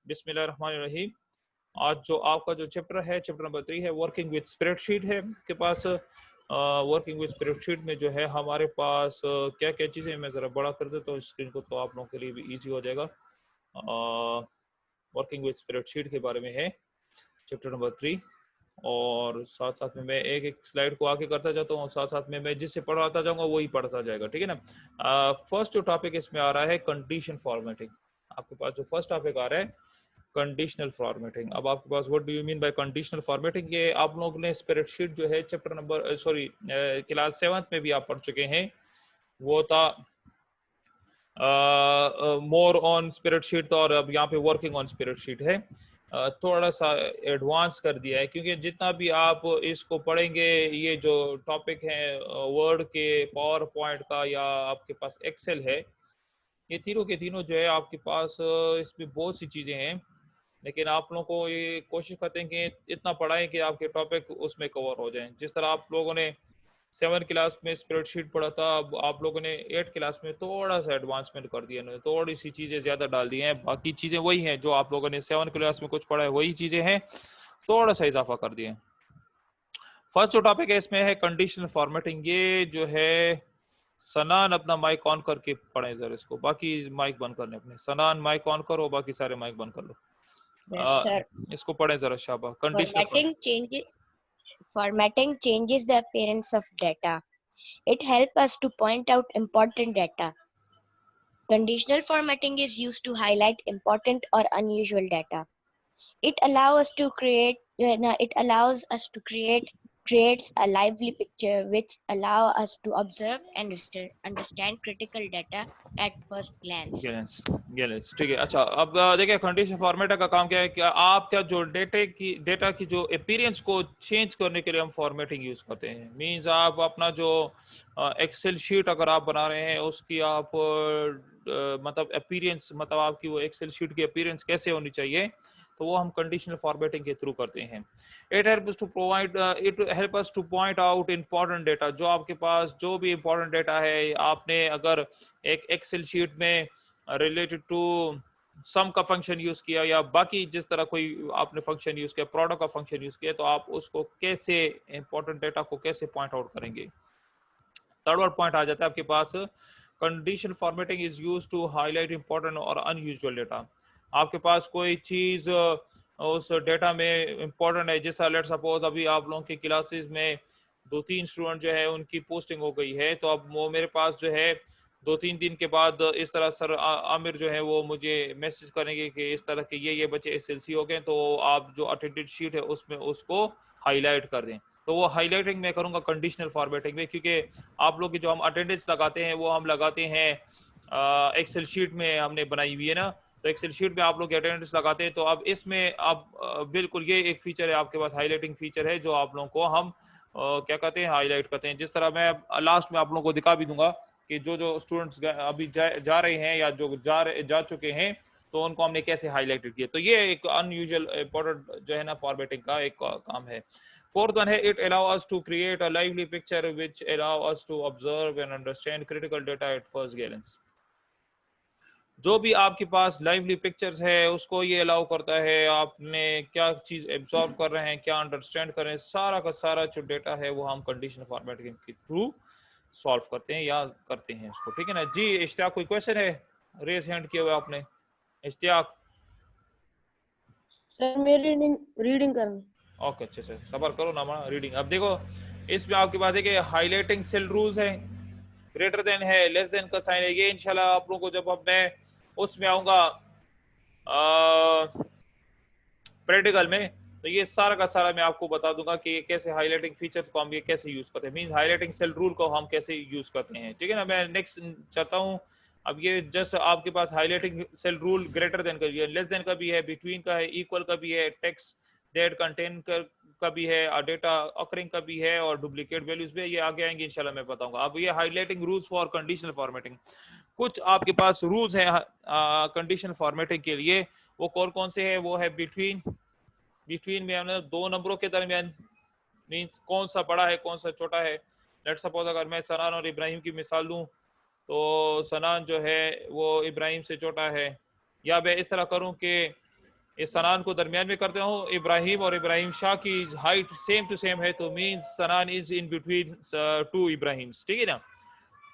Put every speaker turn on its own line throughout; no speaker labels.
बिस्मिल्लाहिर्रहमानिर्रहीम। आज जो आपका जो चैप्टर है, चैप्टर नंबर 3 है, वर्किंग विद स्प्रेडशीट है के पास। वर्किंग विद स्प्रेडशीट में जो है हमारे पास क्या क्या चीज़ें, मैं ज़रा बड़ा कर देता हूँ स्क्रीन को तो आप लोगों के लिए भी ईजी हो जाएगा। वर्किंग विद स्प्रेडशीट के बारे में है चैप्टर नंबर 3, और साथ साथ में मैं एक एक स्लाइड को आगे करता जाता हूँ और साथ साथ में मैं जिससे पढ़ाता जाऊँगा वही पढ़ता जाएगा, ठीक है ना। फर्स्ट जो टॉपिक इसमें आ रहा है कंडीशन फॉर्मेटिंग। आपके पास जो फर्स्ट टॉपिक आ रहा है कंडीशनल फॉर्मेटिंग। अब आपके पास what do you mean by conditional formatting, ये आप लोगों ने स्प्रेडशीट जो है चैप्टर नंबर क्लास 7 में भी आप पढ़ चुके हैं। वो था मोर ऑन स्प्रेडशीट, और अब यहाँ पे वर्किंग ऑन स्प्रेडशीट है। थोड़ा सा एडवांस कर दिया है, क्योंकि जितना भी आप इसको पढ़ेंगे, ये जो टॉपिक है वर्ड के, पावर पॉइंट का, या आपके पास एक्सेल है, ये तीनों के तीनों जो है आपके पास इसमें बहुत सी चीज़ें हैं। लेकिन आप लोगों को ये कोशिश करते हैं कि इतना पढ़ाएं कि आपके टॉपिक उसमें कवर हो जाएं। जिस तरह आप लोगों ने 7 क्लास में स्प्रेडशीट पढ़ा था, अब आप लोगों ने 8 क्लास में थोड़ा सा एडवांसमेंट कर दिया, इन्होंने थोड़ी सी चीज़ें ज़्यादा डाल दी हैं। बाकी चीज़ें वही हैं जो आप लोगों ने 7 क्लास में कुछ पढ़ा है, वही चीज़ें हैं, थोड़ा सा इजाफा कर दिए। फर्स्ट जो टॉपिक है इसमें है कंडीशनल फॉर्मेटिंग। ये जो है सनान अपना माइक ऑन करके पढ़े जरा इसको, बाकी माइक बंद करने अपने। सनान माइक ऑन करो, बाकी सारे माइक बंद कर लो।
Yes, sir.
इसको पढ़े जरा शाबा। Conditional
Formatting changes the appearance of data. It helps us to point out important data. Conditional formatting is used to highlight important or unusual data. It allows us to creates a lively picture which allow us to observe and understand critical data at first glance.
Gallons ठीक है। अच्छा, अब देखिए condition formatter का काम क्या है कि आप क्या जो डेटा की जो अपीयरेंस को चेंज करने के लिए हम फॉर्मेटिंग यूज करते हैं। मींस आप अपना जो एक्सेल शीट अगर आप बना रहे हैं, उसकी आप मतलब अपीयरेंस, मतलब आपकी वो एक्सेल शीट की अपीयरेंस कैसे होनी चाहिए, तो वो हम कंडीशनल फॉर्मेटिंग के थ्रू करते हैं। It help us two point out important data. जो आपके पास जो भी इंपॉर्टेंट डेटा है, आपने अगर एक एक्सेल शीट में रिलेटेड टू सम का फंक्शन यूज किया, या बाकी जिस तरह कोई आपने फंक्शन यूज किया, प्रोडक्ट का फंक्शन यूज किया, तो आप उसको कैसे इंपॉर्टेंट डेटा को कैसे पॉइंट आउट करेंगे। थर्ड वर्ड पॉइंट आ जाता है आपके पास, condition formatting is used to highlight important और अनयूजुअल डेटा। आपके पास कोई चीज उस डेटा में इंपॉर्टेंट है, जैसा लेट सपोज अभी आप लोगों की क्लासेस में 2-3 स्टूडेंट जो है उनकी पोस्टिंग हो गई है, तो अब वो मेरे पास जो है 2-3 दिन के बाद इस तरह सर आमिर जो है वो मुझे मैसेज करेंगे कि इस तरह के ये बच्चे एसएलसी हो गए, तो आप जो अटेंडेड शीट है उसमें उसको हाईलाइट कर दें। तो वो हाईलाइटिंग मैं करूंगा कंडीशनल फॉर्मेटिंग में, क्योंकि आप लोग की जो हम अटेंडेंस लगाते हैं वो हम लगाते हैं एक्सेल शीट में हमने बनाई हुई है ना, तो एक्सेल शीट में आप लोग अटेंडेंस लगाते हैं। तो अब इसमें आप बिल्कुल ये एक फीचर है आपके पास, हाईलाइटिंग फीचर है, जो आप लोगों को हम क्या कहते हैं, हाईलाइट करते हैं। जिस तरह मैं लास्ट में आप लोगों को दिखा भी दूंगा कि जो स्टूडेंट्स अभी जा रहे हैं या जो जा चुके हैं, तो उनको हमने कैसे हाईलाइटेड किया। तो ये एक अनयूजुअल इंपॉर्टेंट जो है ना फॉर्मेटिंग का एक काम है। फोर्थ वन है, it allow us to create a lively picture which allow us to observe and understand critical data at first glimpse. जो भी आपके पास लाइवली पिक्चर्स है उसको ये अलाउ करता है, आपने क्या चीज एब्जॉर्व कर रहे हैं, क्या अंडरस्टैंड कर रहे हैं, सारा का सारा जो डेटा है वो हम कंडीशनल फॉर्मेटिंग के थ्रू सॉल्व करते हैं या करते हैं उसको, ठीक है ना जी। इश्तियाक कोई क्वेश्चन है? रेज हैंड किया हुआ आपने, इश्तियाक।
सर मैं रीडिंग करना।
ओके, अच्छा अच्छा, सबर करो ना माना रीडिंग। अब देखो इसमें आपके पास देखिए हाईलाइटिंग सेल रूल्स है, ग्रेटर देन है, लेस देन का साइन है। ये इंशाल्लाह आप लोगों को जब अब मैं उसमें आऊंगा प्रैक्टिकल में, तो ये सारा का सारा मैं आपको बता दूंगा कि कैसे हाईलाइटिंग फीचर्स को हम ये कैसे यूज करते हैं, मींस हाईलाइटिंग सेल रूल को हम कैसे यूज करते हैं, ठीक है ना। मैं नेक्स्ट चाहता हूँ, अब ये जस्ट आपके पास highlighting cell rule greater than का भी है, लेस देन का भी है, बिटवीन का है, इक्वल का भी है, टेक्स्ट दैट कंटेन का भी है, डेटा अकरिंग का भी है, और डुप्लीकेट वैल्यूज भी है। ये आगे आएंगे इंशाल्लाह मैं बताऊंगा। अब ये highlighting rules for conditional formatting, कुछ आपके पास रूल्स हैं कंडीशनल फॉर्मेटिंग के लिए। वो कौन कौन से हैं? वो है बिटवीन में हमने 2 नंबरों के दरमियान, मींस कौन सा बड़ा है कौन सा छोटा है। लेट सपोज अगर मैं सनान और इब्राहिम की मिसाल दूं, तो सनान जो है वो इब्राहिम से छोटा है, या मैं इस तरह करूं कि इस सनान को दरमियान में करते हूँ, इब्राहिम और इब्राहिम शाह की हाइट सेम टू सेम है, तो मींस सनान is in between two Ibrahim's, ठीक है ना।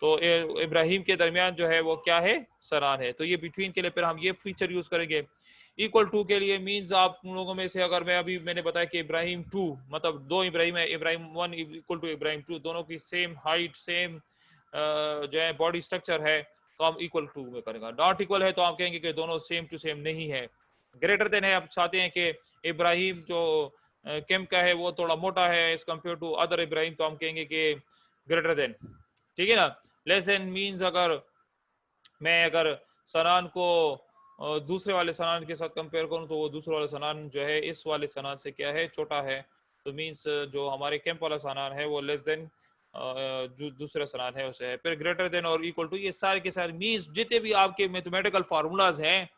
तो इब्राहिम के दरमियान जो है वो क्या है, सनान है। तो ये बिटवीन के लिए फिर हम ये फीचर यूज करेंगे। इक्वल टू के लिए मींस आप लोगों में से अगर मैंने बताया कि इब्राहिम 2 मतलब 2 इब्राहिम है, इब्राहिम 1 इक्वल टू इब्राहिम 2, दोनों की सेम हाइट सेम जो है बॉडी स्ट्रक्चर है, तो हम इक्वल टू में करेंगे। नॉट इक्वल है तो आप कहेंगे कि दोनों सेम टू सेम नहीं है। ग्रेटर देन है, आप चाहते हैं कि इब्राहिम जो केम का है वो थोड़ा मोटा है एज कम्पेयर टू अदर इब्राहिम, तो हम कहेंगे कि ग्रेटर देन, ठीक है ना। लेस देन मींस अगर सनान को दूसरे वाले सनान के साथ कंपेयर करूं तो वो दूसरे वाले सनान जो है इस वाले सनान से क्या है, छोटा है। तो मींस जो हमारे कैंप वाला सनान है वो लेस देन जो दूसरा सनान है उसे है। फिर ग्रेटर देन और इक्वल टू, ये सारे के सारे मींस जितने भी आपके मैथमेटिकल फार्मूलाज हैं,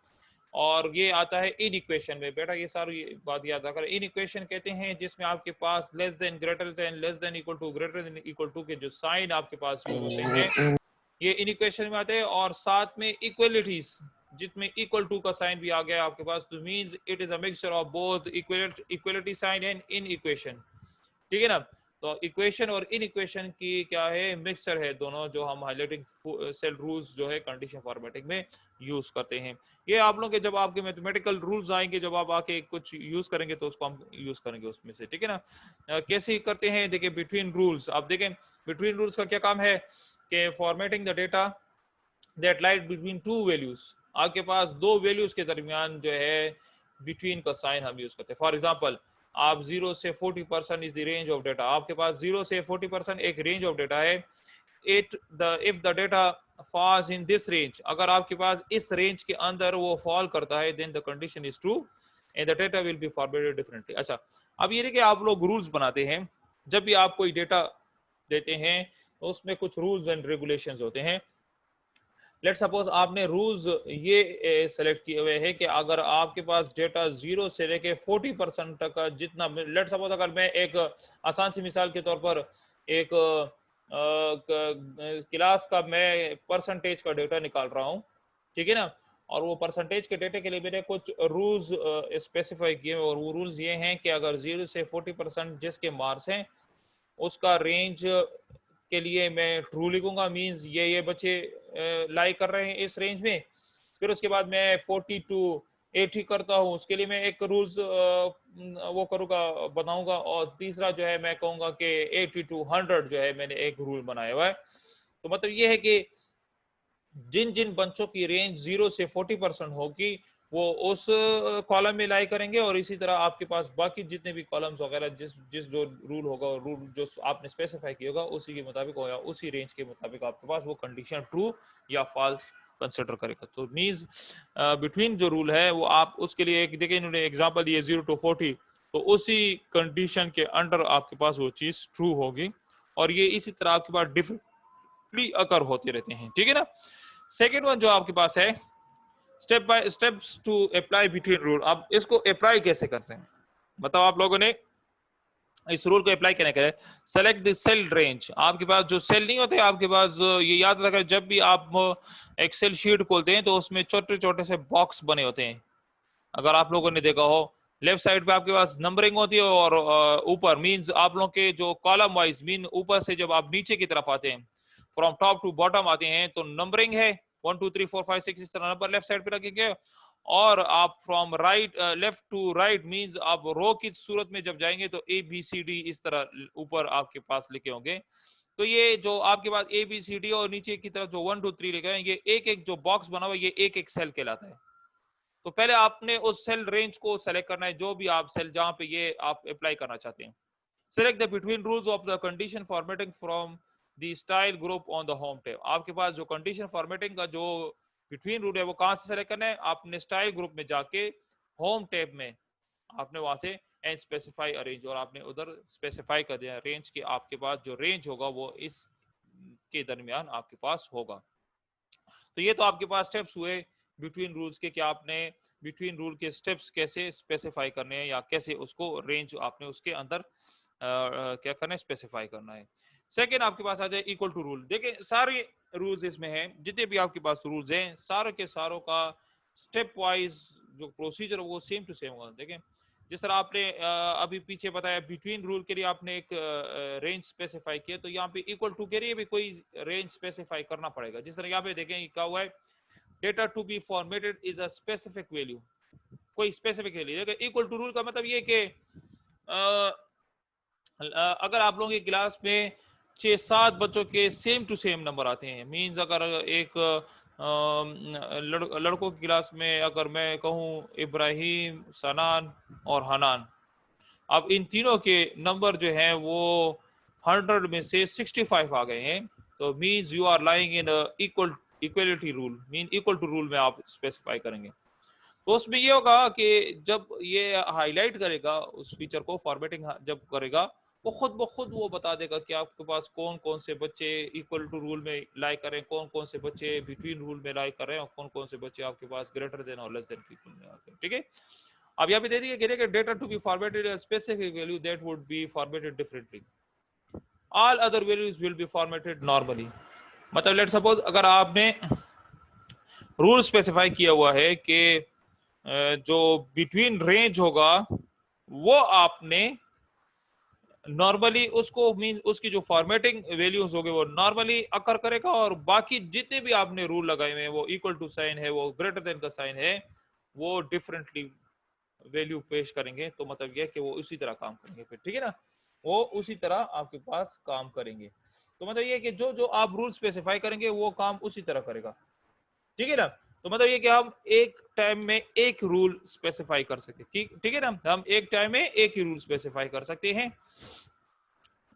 और ये आता है इन इक्वेशन में। बेटा ये सारी बात याद रखना, इन इक्वेशन कहते हैं जिसमें आपके पास less than, greater than, less than, equal to, greater than, equal to के जो साइन आपके पास यूज होते हैं ये इन इक्वेशन में आते हैं। और साथ में इक्वलिटीज जिसमें इक्वल टू का साइन भी आ गया आपके पास, तो means it is a mixture of both equality sign and in equation, ठीक है ना। तो इक्वेशन और इन इक्वेशन की क्या है, मिक्सचर है दोनों, जो हम हाइलाइटिंग सेल रूल्स जो है कंडीशन फॉर्मेटिंग में यूज करते हैं। ये आप लोग के जब आपके मैथमेटिकल रूल्स आएंगे, जब आप आके कुछ यूज करेंगे तो उसको हम यूज करेंगे उसमें से, ठीक है ना। कैसे करते हैं, देखिए बिटवीन रूल्स, आप देखें बिटवीन रूल्स का क्या काम है कि formatting the data that light between two values, आपके पास दो वैल्यूज के दरमियान जो है बिटवीन का साइन हम यूज करते हैं। फॉर एग्जांपल आप 0 से 40% is the range of data, आपके पास 0 से 40% एक रेंज ऑफ डेटा है। If the data falls in this range, अगर आपके पास इस रेंज के अंदर वो फॉल करता है, then the condition is true and the data will be formatted differently. अच्छा, अब ये देखिए आप लोग रूल्स बनाते हैं, जब भी आप कोई डेटा देते हैं तो उसमें कुछ रूल्स एंड रेगुलेशंस होते हैं। लेट सपोज आपने रूल्स ये सेलेक्ट किए हुए हैं कि अगर आपके पास डेटा 0 से लेके 40% तक का जितना, लेट सपोज अगर मैं एक आसान सी मिसाल के तौर पर एक क्लास का मैं परसेंटेज का डेटा निकाल रहा हूँ, ठीक है ना। और वो परसेंटेज के डेटे के लिए मैंने कुछ रूल्स स्पेसिफाई किए, और वो रूल्स ये हैं कि अगर 0 से 40% जिसके मार्क्स हैं उसका रेंज के लिए मैं ट्रू लिखूंगा, मींस ये बच्चे लाई कर रहे हैं इस रेंज में। फिर उसके बाद मैं 40 टू 80 करता हूँ, उसके लिए मैं एक रूल्स वो करूँगा, बनाऊंगा। और तीसरा जो है मैं कहूँगा कि 80 टू 100 जो है मैंने एक रूल बनाया हुआ है। तो मतलब ये है कि जिन जिन बच्चों की रेंज 0 से 40% होगी वो उस कॉलम में लाई करेंगे, और इसी तरह आपके पास बाकी जितने भी कॉलम्स वगैरह जिस जिस जो रूल होगा, रूल जो आपने स्पेसिफाई किया होगा उसी के मुताबिक होगा, उसी रेंज के मुताबिक आपके पास वो कंडीशन ट्रू या फॉल्स कंसिडर करेगा। तो मींस बिटवीन जो रूल है वो आप उसके लिए एक देखिए इन्होंने एग्जांपल दिए 0 to 40, तो उसी कंडीशन के अंडर आपके पास वो चीज ट्रू होगी, और ये इसी तरह आपके पास डिफरेंटली अकर होते रहते हैं, ठीक है ना। सेकेंड वन जो आपके पास है step by steps to apply between rule. अब इसको अप्लाई कैसे करते हैं, बताओ आप लोगों ने इस रूल को अप्लाई करने के लिए सेलेक्ट द सेल रेंज। आपके पास जो सेल नहीं होते आपके पास, ये याद रखा, जब भी आप एक्सेल शीट खोलते हैं तो उसमें छोटे छोटे से बॉक्स बने होते हैं। अगर आप लोगों ने देखा हो लेफ्ट साइड पे आपके पास नंबरिंग होती है, और ऊपर मींस आप लोगों के जो कॉलम वाइज मीन ऊपर से जब आप नीचे की तरफ आते हैं, फ्रॉम टॉप टू बॉटम आते हैं, तो नंबरिंग है 1 2 3 4 5 6 इस तरह नंबर लेफ्ट साइड पे रखेंगे। और आप from right left to right means आप रो की सूरत में जब जाएंगे तो ABCD इस तरह ऊपर आपके पास लिखे होंगे। तो ये जो आपके पास ABCD और नीचे की तरफ जो 1 2 3 लिखे हैं, ये एक एक जो बॉक्स बना हुआ है ये एक एक सेल कहलाता है। तो पहले आपने उस सेल रेंज को सेलेक्ट करना है, जो भी आप सेल जहां पे ये आप अप्लाई करना चाहते हैं। Select the between rules of the condition formatting from the style group on the home tab. आपके पास जो कंडीशन फॉर्मेटिंग का जो बिटवीन रूल है वो कहां से सेलेक्ट करना है, आपने स्टाइल ग्रुप में जाके होम टैब में आपने वहां से एंड स्पेसिफाई अरेंज, और आपने उधर स्पेसिफाई कर दिया रेंज के, आपके पास जो रेंज होगा वो इस के दरमियान आपके पास होगा। तो ये तो आपके पास स्टेप्स हुए बिटवीन रूल्स के, क्या आपने बिटवीन रूल के स्टेप्स कैसे स्पेसिफाई करने हैं, या कैसे उसको रेंज आपने उसके अंदर क्या करना है, स्पेसिफाई करना है। सेकेंड आपके पास आ जाए इक्वल टू रूल। देखिए सारे रूल्स इसमें हैं, जितने भी आपके पास रूल्स हैं सारों के सारों का स्टेप वाइज जो प्रोसीजर वो सेम टू सेम होगा। देखें जिस तरह आपने अभी पीछे बताया बिटवीन रूल के लिए आपने एक रेंज स्पेसिफाई किया, तो यहाँ पे इक्वल टू के लिए भी कोई रेंज स्पेसिफाई करना पड़ेगा। जिस तरह यहाँ पे देखें क्या हुआ है, data to be formatted is a specific value, कोई specific value. Equal to rule का मतलब ये कि अगर आप लोगों की क्लास में 6-7 बच्चों के सेम टू सेम नंबर आते हैं, मींस अगर एक लड़कों की क्लास में अगर मैं कहूँ इब्राहिम, सनान और हनान, अब इन तीनों के नंबर जो हैं वो 100 में से 65 आ गए हैं, तो means you are lying in equality rule, mean equal to rule में आप स्पेसिफाई करेंगे। तो उसमें ये होगा कि जब ये हाईलाइट करेगा उस फीचर को, फॉर्मेटिंग जब करेगा, वो खुद ब खुद वो बता देगा कि आपके पास कौन कौन से बच्चे इक्वल टू रूल में लाई करें, कौन कौन से बच्चे बिटवीन रूल में लाई कर रहे हैं, और कौन कौन से बच्चे आपके पास ग्रेटर देन और लेस देन रूल में आते हैं। ठीक है, अब यहाँ पे दे दिया data to be formatted a specific value that would be formatted differently, all other values will be formatted normally। मतलब लेट सपोज अगर आपने रूल स्पेसिफाई किया हुआ है कि जो बिटवीन रेंज होगा वो आपने नॉर्मली उसको मीन उसकी जो फॉर्मेटिंग वैल्यूज होंगे वो नॉर्मली अकर करेगा, और बाकी जितने भी आपने रूल लगाए हुए हैं, वो इक्वल टू साइन है, वो ग्रेटर देन का साइन है, वो डिफरेंटली वैल्यू पेश करेंगे। तो मतलब यह कि वो उसी तरह काम करेंगे फिर, ठीक है ना, वो उसी तरह आपके पास काम करेंगे। तो मतलब ये कि जो जो आप रूल स्पेसिफाई करेंगे वो काम उसी तरह करेगा, ठीक है ना। तो मतलब ये कि हम एक टाइम में एक रूल स्पेसिफाई कर सकते हैं, ठीक है ना, हम एक टाइम में एक ही रूल स्पेसिफाई कर सकते हैं।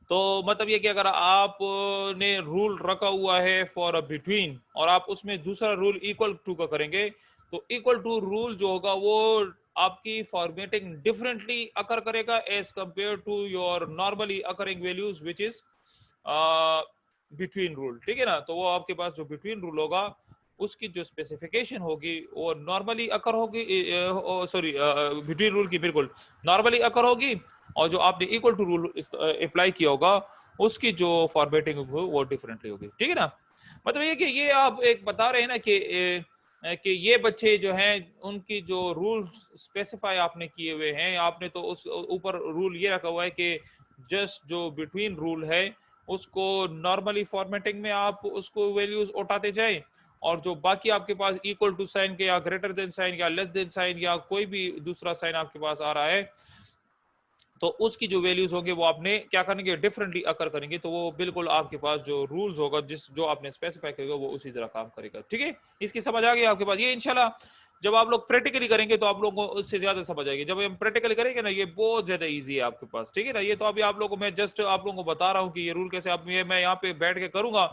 तो मतलब ये कि अगर आपने रूल रखा हुआ है फॉर अ बिटवीन और आप उसमें दूसरा रूल इक्वल टू का करेंगे, तो इक्वल टू रूल जो होगा वो आपकी फॉर्मेटिंग डिफरेंटली अकर करेगा as compare to your normally occurring values which is between rule, ठीक है ना। तो वो आपके पास जो बिटवीन रूल होगा उसकी जो स्पेसिफिकेशन होगी वो नॉर्मली अकर होगी, सॉरी बिटवीन रूल की बिल्कुल नॉर्मली अकर होगी, और जो आपने इक्वल टू रूल अप्लाई किया होगा उसकी जो फॉर्मेटिंग होगी वो डिफरेंटली होगी, ठीक है ना। मतलब ये कि ये आप एक बता रहे हैं ना कि ये बच्चे जो हैं उनकी जो रूल स्पेसिफाई आपने किए हुए हैं, आपने तो उस ऊपर रूल ये रखा हुआ है कि जस्ट जो बिटवीन रूल है उसको नॉर्मली फॉर्मेटिंग में आप उसको वैल्यूज उठाते जाए, और जो बाकी आपके पास इक्वल टू साइन के या ग्रेटर देन साइन या लेस देन साइन या कोई भी दूसरा साइन आपके पास आ रहा है, तो उसकी जो वैल्यूज होंगे वो आपने क्या करेंगे, डिफरेंटली अकर करेंगे। तो वो बिल्कुल आपके पास जो रूल्स होगा जो आपने स्पेसिफाई करेगा वो उसी तरह काम करेगा, ठीक है। इसकी समझ आ गई आपके पास। ये इंशाल्लाह जब आप लोग प्रैक्टिकली करेंगे तो आप लोगों को उससे ज्यादा समझ आएगी। जब हम प्रैक्टिकली करेंगे ना ये बहुत ज्यादा इजी है आपके पास, ठीक है ना। ये तो अभी आप लोगों को मैं जस्ट आप लोगों को बता रहा हूँ कि ये रूल कैसे आप मैं यहाँ पे बैठ के करूंगा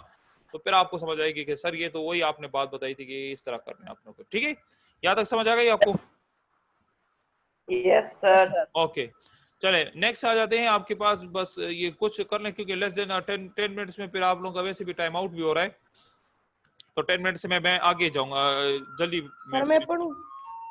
तो फिर आपको समझ आएगी कि सर ये तो वही आपने बात बताई थी कि इस तरह करना है आप लोगों को, ठीक है। यहाँ तक समझ आ गई आपको?
Yes sir.
ओके, चले नेक्स्ट आ जाते हैं आपके पास। बस ये कुछ कर लें क्योंकि लेस देन 10 मिनट्स में फिर आप लोगों का वैसे भी टाइम आउट भी हो रहा है, तो 10 मिनट में मैं आगे जाऊंगा जल्दी।
मैं पढ़ूं?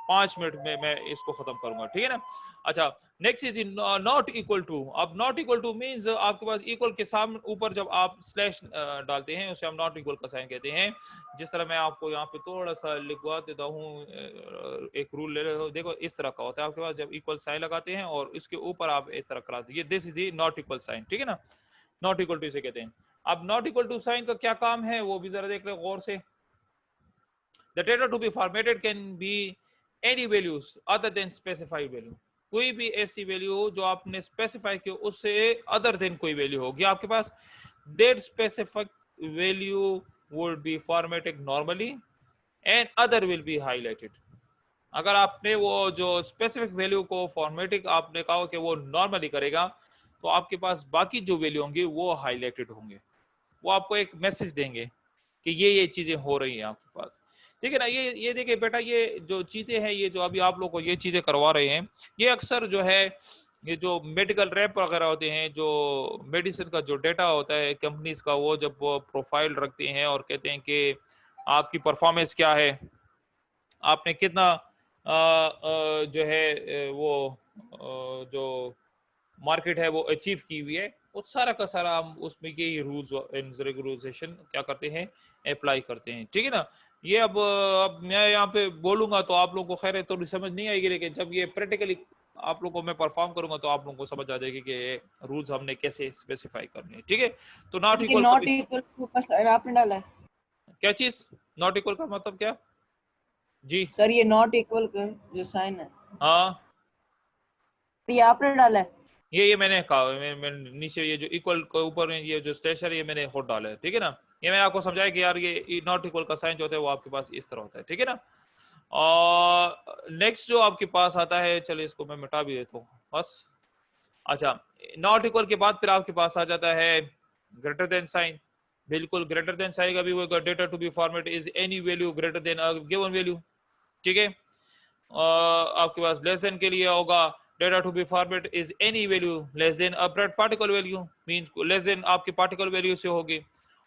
5 मिनट में मैं इसको खत्म करूंगा, ठीक है ना। अच्छा, next is not equal to. अब नॉट इक्वल टू मींस आपके पास इक्वल के सामने ऊपर जब आप स्लैश डालते हैं उसे हम नॉट इक्वल का साइन कहते हैं। जिस तरह मैं आपको यहाँ पे थोड़ा सा लिखवा देता हूँ, एक रूल ले लो, देखो इस तरह का होता है आपके पास जब इक्वल साइन लगाते हैं और इसके ऊपर आप इस तरह करा दीजिए, this is the not equal sign, ठीक है ना। नॉट इक्वल टू इसे कहते हैं। अब नॉट इक्वल टू साइन का क्या काम है वो भी जरा देख ले गौर से। The data to be formatted can be any values other than specified value। कोई भी ऐसी वैल्यू हो जो आपने स्पेसिफाई की उससे अदर देन कोई वैल्यू होगी आपके पास, that specific value would be formatted normally and other will be highlighted। अगर आपने वो जो स्पेसिफिक वैल्यू को फॉर्मेटिंग आपने कहा कि वो नॉर्मली करेगा, तो आपके पास बाकी जो वैल्यू होंगी वो हाईलाइटेड होंगे, वो आपको एक मैसेज देंगे कि ये चीजें हो रही हैं आपके पास, ठीक है ना। ये देखिए बेटा, ये जो चीजें हैं, ये जो अभी आप लोग को ये चीजें करवा रहे हैं, ये अक्सर जो है ये जो मेडिकल रैप वगैरह होते हैं, जो मेडिसिन का जो डेटा होता है कंपनीज का, वो जब वो प्रोफाइल रखते हैं और कहते हैं कि आपकी परफॉर्मेंस क्या है, आपने कितना जो है वो जो मार्केट है वो अचीव की हुई है, वो सारा का सारा हम उसमें ये रूल्स एंड रेगुलेशन क्या करते हैं, अप्लाई करते हैं, ठीक है ना। ये अब मैं यहाँ पे बोलूंगा तो आप लोगों को खैर थोड़ी समझ नहीं आएगी, लेकिन जब ये प्रैक्टिकली आप लोगों को मैं परफॉर्म करूंगा तो आप लोगों को समझ आ जाएगी कि ये रूल्स हमने कैसे स्पेसिफाई करने हैं, ठीक है। तो नॉट
ये
इक्वल
नॉट इक्वल टू का सर आपने डाला है
क्या चीज, नॉट इक्वल का मतलब क्या जी?
सर, ये नॉट इक्वल का जो साइन है
हाँ
ये आपने डाला है।
ये मैंने कहा, मैं नीचे ये जो इक्वल के ऊपर ये जो स्टेशन है ये मैंने खुद डाला है, ठीक है ना। ये मैंने आपको समझाया कि यार ये नॉट इक्वल का साइन जो होता है वो आपके पास इस तरह होता है, ठीक है ना। और नेक्स्ट जो आपके पास आता है, चलिए इसको मैं मिटा भी देता हूँ बस। अच्छा, नॉट इक्वल के बाद फिर आपके पास आ जाता है ग्रेटर देन साइन। बिल्कुल ग्रेटर देन साइन का भी वो data to be format is any value greater than a given value, ठीक है। आपके पास लेस देन के लिए होगा data to be format is any value less than a particle value, means less than आपकी particle value से होगी।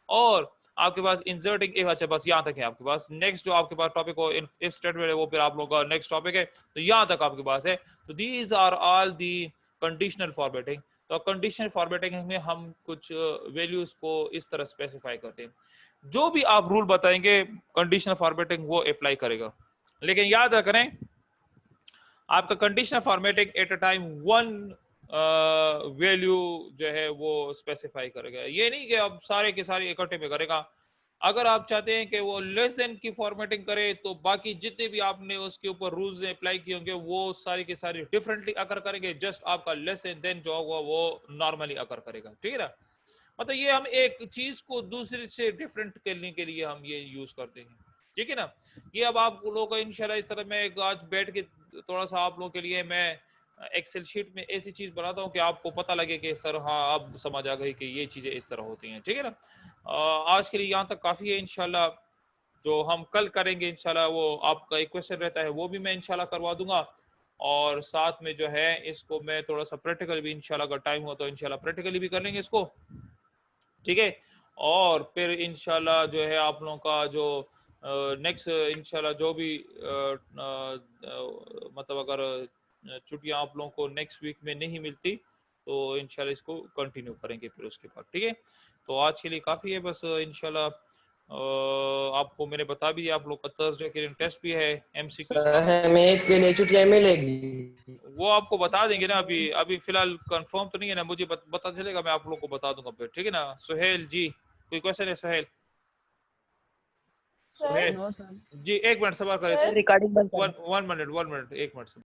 और आपके पास इंसर्टिंग, अच्छा बस यहाँ तक है आपके पास। नेक्स्ट जो आपके पास टॉपिक हो इफ स्टेटमेंट है वो फिर आप लोगों का नेक्स्ट टॉपिक है, तो यहाँ तक आपके पास है। तो these are all the conditional formatting. तो कंडीशनल फॉर्मेटिंग में हम कुछ वैल्यूज को इस तरह स्पेसिफाई करते हैं, जो भी आप रूल बताएंगे कंडीशनल फॉर्मेटिंग वो अप्लाई करेगा। लेकिन याद रखें आपका conditional formatting at a time one value जो है वो स्पेसिफाई करेगा, ये नहीं कि अब सारे के सारे इकट्ठे में करेगा। अगर आप चाहते हैं कि वो लेस देन की फॉर्मेटिंग करे तो बाकी जितने भी आपने उसके ऊपर रूल्स अप्लाई किए होंगे वो सारी के सारे डिफरेंटली अकर करेंगे, जस्ट आपका लेस देन जो होगा वो नॉर्मली अकर करेगा, ठीक है ना। मतलब ये हम एक चीज को दूसरे से डिफरेंट करने के लिए हम ये यूज करते हैं, ठीक है ना। ये अब आप लोगों को इंशाल्लाह इस तरह मैं आज बैठ के थोड़ा सा आप लोगों के लिए मैं एक्सेल शीट में ऐसी चीज बनाता हूँ कि आपको पता लगे कि सर हाँ अब समझ आ गई कि ये चीजें इस तरह होती हैं, ठीक है ना। आज के लिए यहाँ तक काफी है। इंशाल्लाह जो हम कल करेंगे इंशाल्लाह वो आपका एक क्वेश्चन रहता है वो भी मैं इंशाल्लाह करवा दूंगा, और साथ में जो है इसको मैं थोड़ा सा प्रैक्टिकल भी इंशाल्लाह अगर टाइम हो तो इंशाल्लाह प्रैक्टिकली भी कर लेंगे इसको, ठीक है। और फिर इंशाल्लाह जो है आप लोगों का जो नेक्स्ट इंशाल्लाह जो भी मतलब अगर छुट्टियां आप लोगों को नेक्स्ट वीक में नहीं मिलती तो इंशाल्लाह इसको कंटिन्यू करेंगे फिर उसके बाद, ठीक है। तो आज के लिए काफ़ी है बस। इंशाल्लाह आपको मैंने बता भी दिया, आप लोग का थर्सडे के दिन टेस्ट भी है एमसीक्यू का,
मैथ के लिए छुट्टियां मिलेगी
वो आपको बता देंगे ना। अभी अभी फिलहाल कंफर्म तो नहीं है ना, मुझे पता चलेगा मैं आप लोग को बता दूंगा फिर, ठीक है ना। सुहेल जी कोई क्वेश्चन है? सुहेल
सर
जी एक मिनट सवाल करे,
रिकॉर्डिंग बंद कर।
1 मिनट 1 मिनट 1 मिनट।